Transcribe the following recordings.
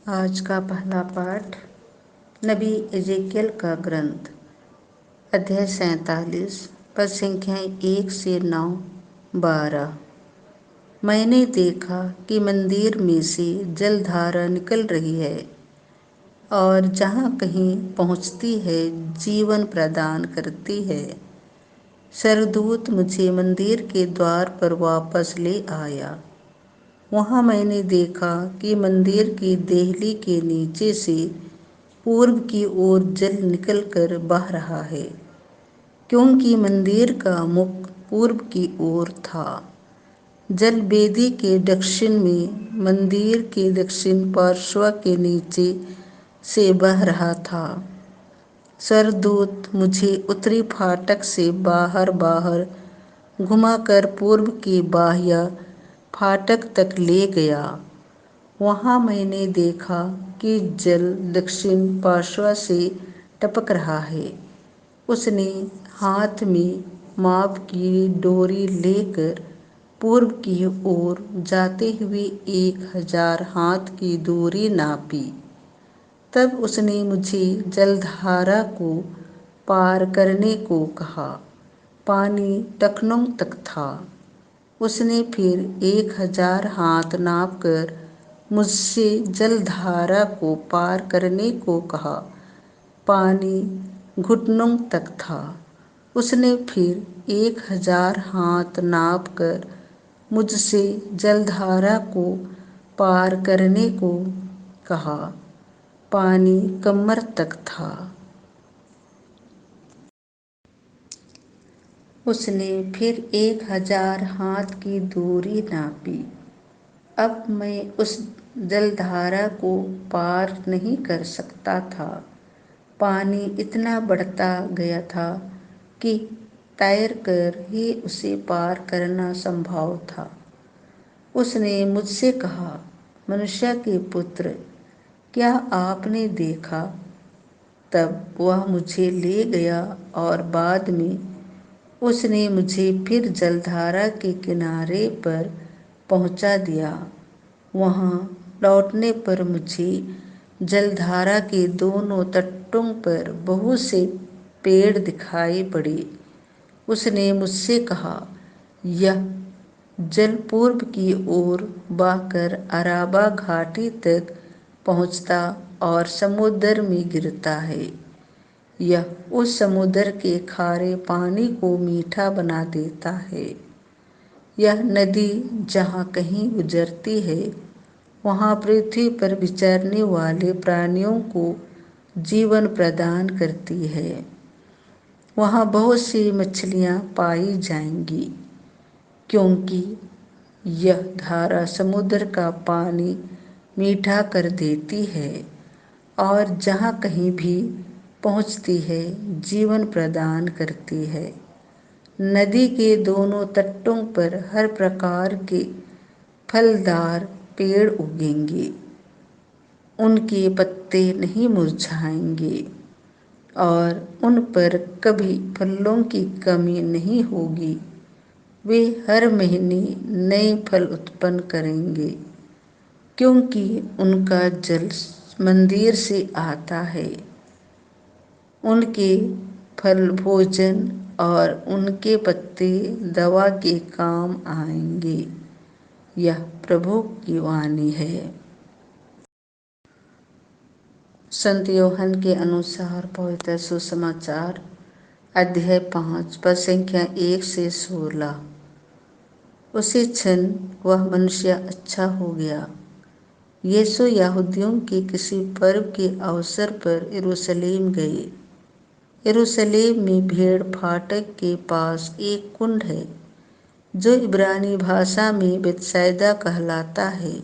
आज का पहला पाठ नबी एजेकियल का ग्रंथ, अध्याय 47, पद संख्याएँ 1 से 9, 12। मैंने देखा कि मंदिर में से जलधारा निकल रही है और जहाँ कहीं पहुँचती है जीवन प्रदान करती है। सरदूत मुझे मंदिर के द्वार पर वापस ले आया। वहाँ मैंने देखा कि मंदिर की देहली के नीचे से पूर्व की ओर जल निकलकर बह रहा है, क्योंकि मंदिर का मुख पूर्व की ओर था। जल वेदी के दक्षिण में मंदिर के दक्षिण पार्श्व के नीचे से बह रहा था। सरदूत मुझे उत्तरी फाटक से बाहर घुमाकर पूर्व के बाह्य फाटक तक ले गया। वहाँ मैंने देखा कि जल दक्षिण पार्श्व से टपक रहा है। उसने हाथ में माप की डोरी लेकर पूर्व की ओर जाते हुए 1000 हाथ की दूरी नापी। तब उसने मुझे जलधारा को पार करने को कहा। पानी टखनों तक था। उसने फिर 1000 हाथ नापकर मुझसे जलधारा को पार करने को कहा। पानी घुटनों तक था। उसने फिर 1000 हाथ नापकर मुझसे जलधारा को पार करने को कहा। पानी कमर तक था। उसने फिर 1000 हाथ की दूरी नापी। अब मैं उस जलधारा को पार नहीं कर सकता था। पानी इतना बढ़ता गया था कि तैरकर ही उसे पार करना संभव था। उसने मुझसे कहा, मनुष्य के पुत्र, क्या आपने देखा? तब वह मुझे ले गया और बाद में उसने मुझे फिर जलधारा के किनारे पर पहुंचा दिया। वहाँ लौटने पर मुझे जलधारा के दोनों तटों पर बहुत से पेड़ दिखाई पड़े। उसने मुझसे कहा, यह जल पूर्व की ओर बहकर अराबा घाटी तक पहुँचता और समुद्र में गिरता है। यह उस समुद्र के खारे पानी को मीठा बना देता है। यह नदी जहाँ कहीं गुजरती है, वहाँ पृथ्वी पर विचरने वाले प्राणियों को जीवन प्रदान करती है। वहाँ बहुत सी मछलियाँ पाई जाएंगी, क्योंकि यह धारा समुद्र का पानी मीठा कर देती है और जहाँ कहीं भी पहुँचती है जीवन प्रदान करती है। नदी के दोनों तटों पर हर प्रकार के फलदार पेड़ उगेंगे। उनके पत्ते नहीं मुरझाएंगे और उन पर कभी फलों की कमी नहीं होगी। वे हर महीने नए फल उत्पन्न करेंगे, क्योंकि उनका जल मंदिर से आता है। उनके फल भोजन और उनके पत्ते दवा के काम आएंगे। यह प्रभु की वाणी है। संत यूहन्ना के अनुसार पवित्र सुसमाचार, अध्याय 5, पद संख्या 1 से 16। उसी क्षण वह मनुष्य अच्छा हो गया। यीशु यहूदियों के किसी पर्व के अवसर पर यरूशलेम गए। यरूशलेम में भेड़ फाटक के पास एक कुंड है, जो इब्रानी भाषा में बेतसैदा कहलाता है।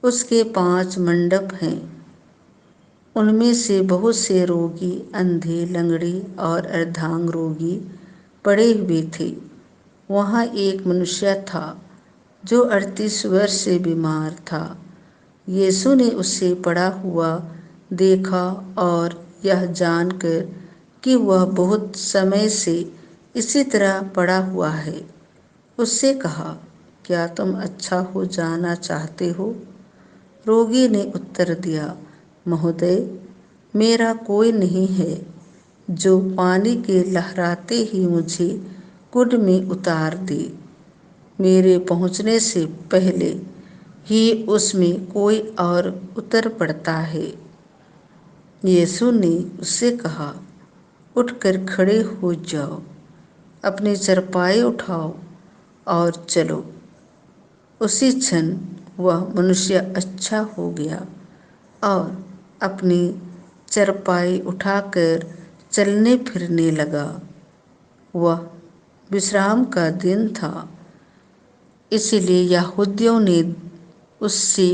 उसके 5 मंडप हैं। उनमें से बहुत से रोगी, अंधे, लंगड़े और अर्धांग रोगी पड़े हुए थे। वहाँ एक मनुष्य था जो 38 वर्ष से बीमार था। यीशु ने उसे पड़ा हुआ देखा और यह जानकर कि वह बहुत समय से इसी तरह पड़ा हुआ है, उससे कहा, क्या तुम अच्छा हो जाना चाहते हो? रोगी ने उत्तर दिया, महोदय, मेरा कोई नहीं है जो पानी के लहराते ही मुझे कुंड में उतार दे। मेरे पहुंचने से पहले ही उसमें कोई और उतर पड़ता है। यीशु ने उससे कहा, उठकर खड़े हो जाओ, अपनी चारपाई उठाओ और चलो। उसी क्षण वह मनुष्य अच्छा हो गया और अपनी चारपाई उठाकर चलने फिरने लगा। वह विश्राम का दिन था, इसलिए यहूदियों ने उससे,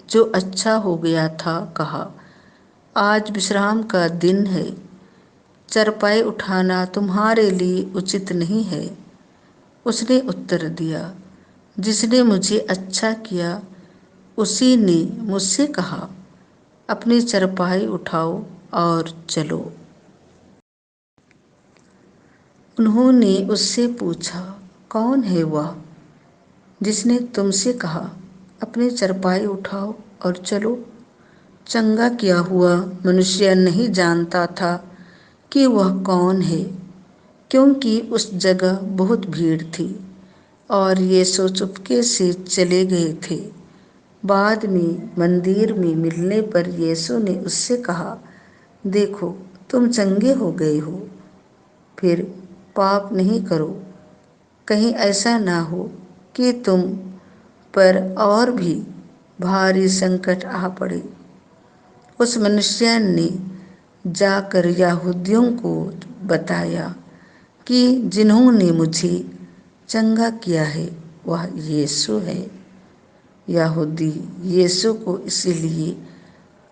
जो अच्छा हो गया था, कहा, आज विश्राम का दिन है, चारपाई उठाना तुम्हारे लिए उचित नहीं है। उसने उत्तर दिया, जिसने मुझे अच्छा किया उसी ने मुझसे कहा, अपनी चारपाई उठाओ और चलो। उन्होंने उससे पूछा, कौन है वह जिसने तुमसे कहा, अपनी चारपाई उठाओ और चलो? चंगा किया हुआ मनुष्य नहीं जानता था कि वह कौन है, क्योंकि उस जगह बहुत भीड़ थी और यीशु चुपके से चले गए थे। बाद में मंदिर में मिलने पर यीशु ने उससे कहा, देखो, तुम चंगे हो गए हो, फिर पाप नहीं करो, कहीं ऐसा ना हो कि तुम पर और भी भारी संकट आ पड़े। उस मनुष्य ने जाकर यहूदियों को बताया कि जिन्होंने मुझे चंगा किया है वह यीशु है। यहूदी यीशु को इसलिए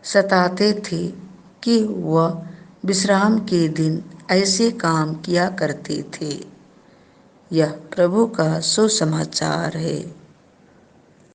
सताते थे कि वह विश्राम के दिन ऐसे काम किया करते थे। यह प्रभु का सुसमाचार है।